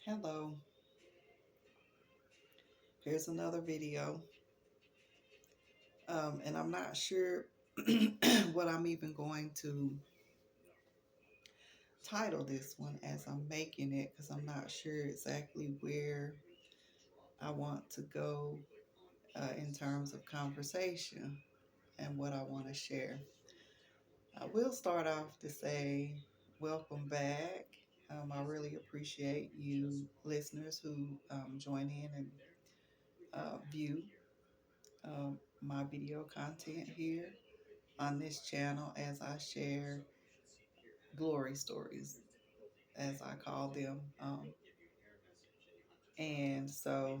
Hello, here's another video. And I'm not sure what I'm even going to title this one as I'm making it because I'm not sure exactly where I want to go in terms of conversation and what I want to share. I will start off to say welcome back. I really appreciate you listeners who join in and view my video content here on this channel as I share glory stories, as I call them. And so,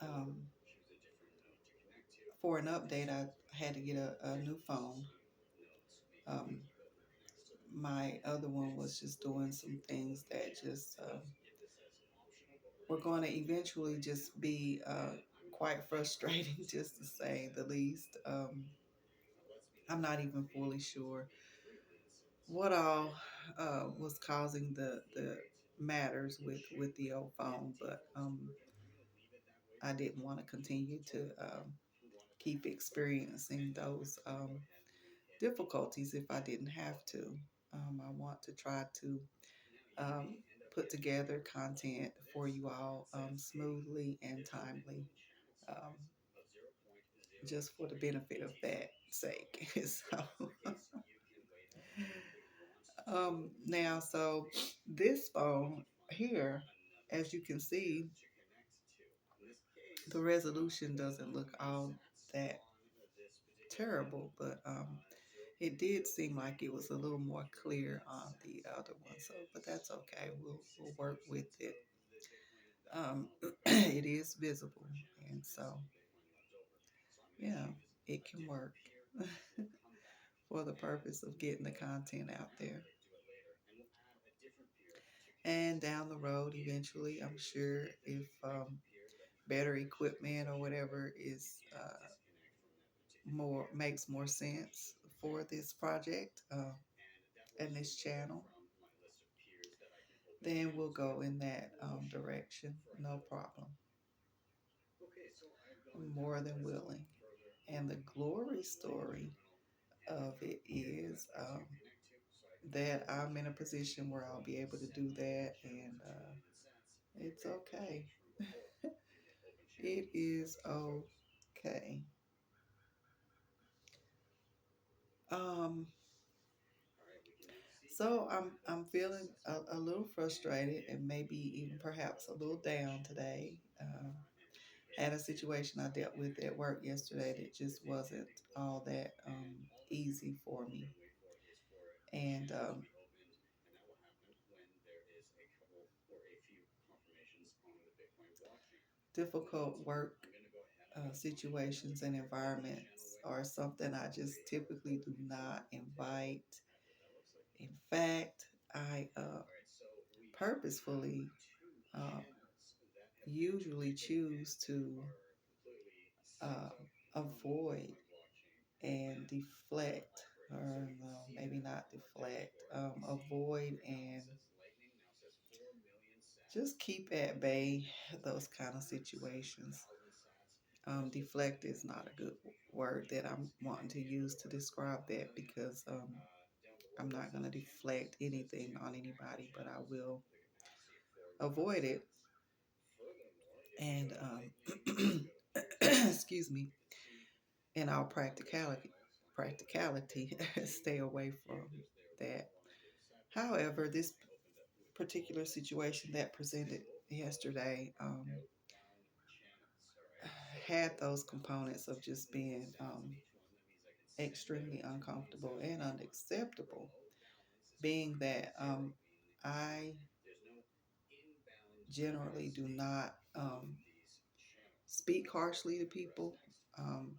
um, for an update, I had to get a new phone. Um, my other one was just doing some things that just were going to eventually just be quite frustrating, just to say the least. I'm not even fully sure what all was causing the matters with the old phone, but I didn't want to continue to keep experiencing those difficulties if I didn't have to. I want to try to um, put together content for you all smoothly and timely, um, just for the benefit of that sake. So, so this phone here, as you can see, the resolution doesn't look all that terrible, but it did seem like it was a little more clear on the other one. So, but that's okay. We'll work with it. It is visible, and so yeah, it can work for the purpose of getting the content out there. And down the road, eventually, I'm sure if better equipment or whatever is more makes more sense for this project and this channel, then we'll go in that direction. No problem. I'm more than willing. And the glory story of it is that I'm in a position where I'll be able to do that, and it's okay. It is okay. Um, so I'm feeling a little frustrated and maybe even perhaps a little down today. Had a situation I dealt with at work yesterday that just wasn't all that easy for me, and difficult work situations and environments are something I just typically do not invite. In fact, I purposefully uh, usually choose to uh, avoid and deflect, or no, maybe not deflect, avoid and just keep at bay those kind of situations. Deflect is not a good word that I'm wanting to use to describe that because I'm not going to deflect anything on anybody, but I will avoid it and excuse me, in our practicality, stay away from that. However, this particular situation that presented yesterday had those components of just being extremely uncomfortable and unacceptable, being that I generally do not speak harshly to people. Um,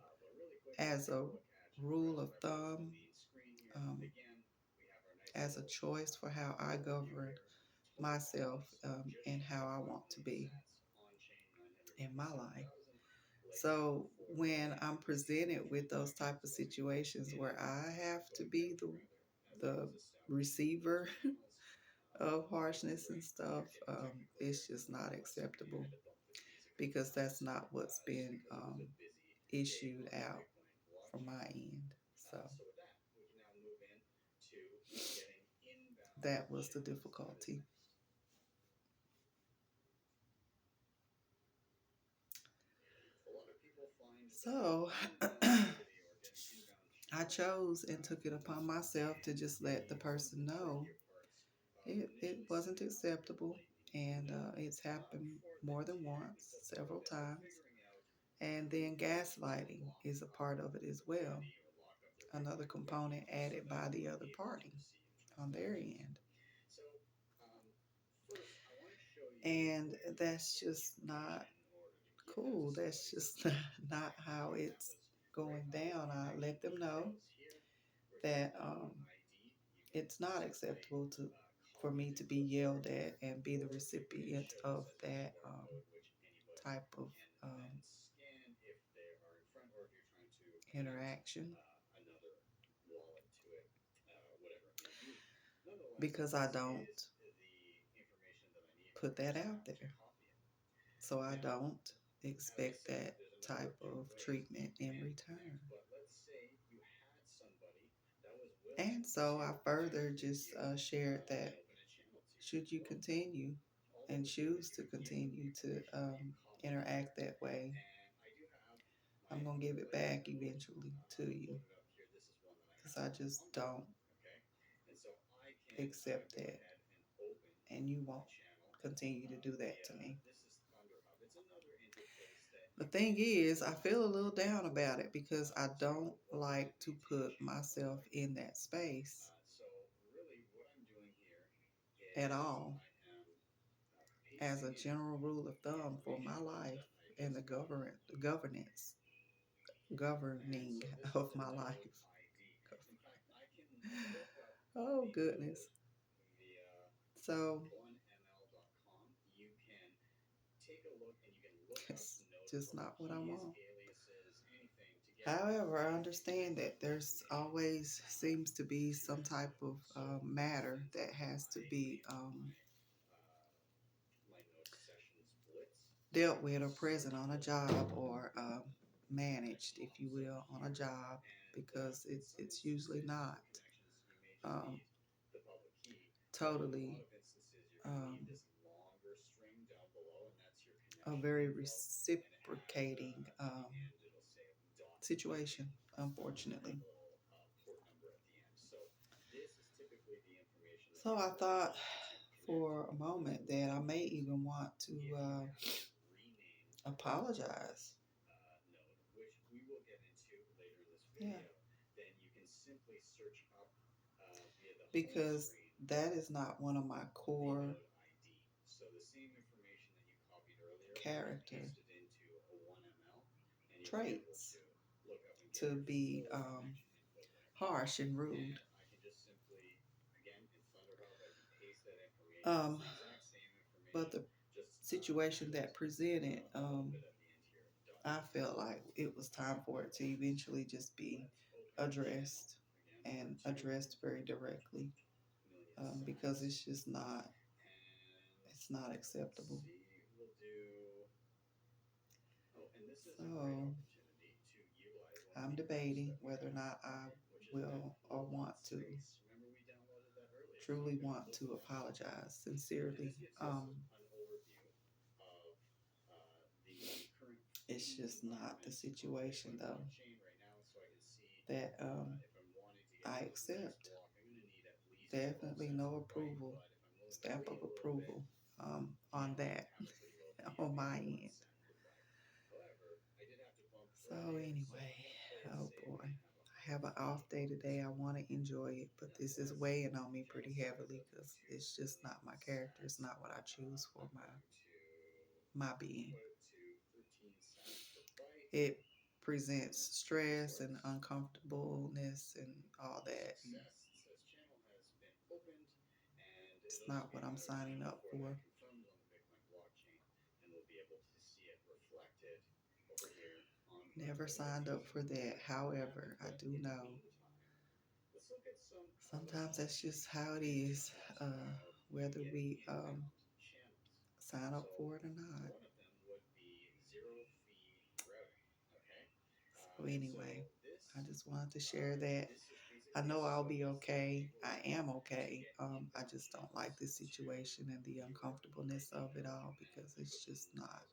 as a rule of thumb, um, as a choice for how I govern myself and how I want to be in my life. So when I'm presented with those type of situations where I have to be the receiver of harshness and stuff, it's just not acceptable because that's not what's been issued out from my end. So that was the difficulty. So I chose and took it upon myself to just let the person know it wasn't acceptable. And it's happened more than once, several times. And then gaslighting is a part of it as well, another component added by the other party on their end. And that's just not cool. That's just not how it's going down. I let them know that it's not acceptable to for me to be yelled at and be the recipient of that type of um, interaction because I don't put that out there. So I don't expect that type of treatment in return. And so I further just shared that should you continue and choose to continue to interact that way, I'm going to give it back eventually to you because I just don't accept that. And you won't continue to do that to me. The thing is, I feel a little down about it because I don't like to put myself in that space at all as a general rule of thumb for my life and the governance governing of my life. Oh goodness. So it's just not what I want. However, I understand that there's always seems to be some type of matter that has to be dealt with or present on a job or managed, if you will, on a job because it's usually not um, totally um, a very reciprocating situation, unfortunately. So I thought for a moment that I may even want to apologize. Yeah, because that is not one of my core character traits to be harsh and rude. Um, but the situation that presented, I felt like it was time for it to eventually just be addressed and addressed very directly because it's not acceptable. So I'm debating whether or not I will or want to truly want to apologize sincerely. It's just not the situation though that I accept. Definitely no approval, stamp of approval on that on my end. So anyway, oh boy, I have an off day today. I want to enjoy it, but this is weighing on me pretty heavily because it's just not my character. It's not what I choose for my being. It presents stress and uncomfortableness and all that. And it's not what I'm signing up for. Never signed up for that. However, I do know sometimes that's just how it is whether we sign up for it or not. So anyway, I just wanted to share that. I know I'll be okay. I am okay. I just don't like this situation and the uncomfortableness of it all because it's just not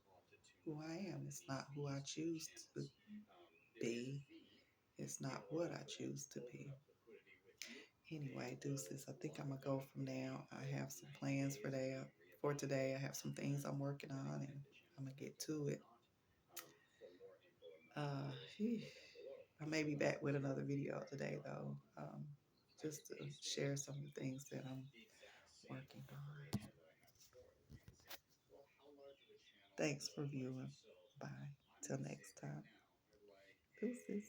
who I am. It's not who I choose to be. It's not what I choose to be. Anyway, deuces. I think I'm gonna go from now. I have some plans for today. I have some things I'm working on, and I'm gonna get to it. Phew. I may be back with another video today, though, just to share some of the things that I'm working on. Thanks for viewing. Bye. Till next time. Deuces.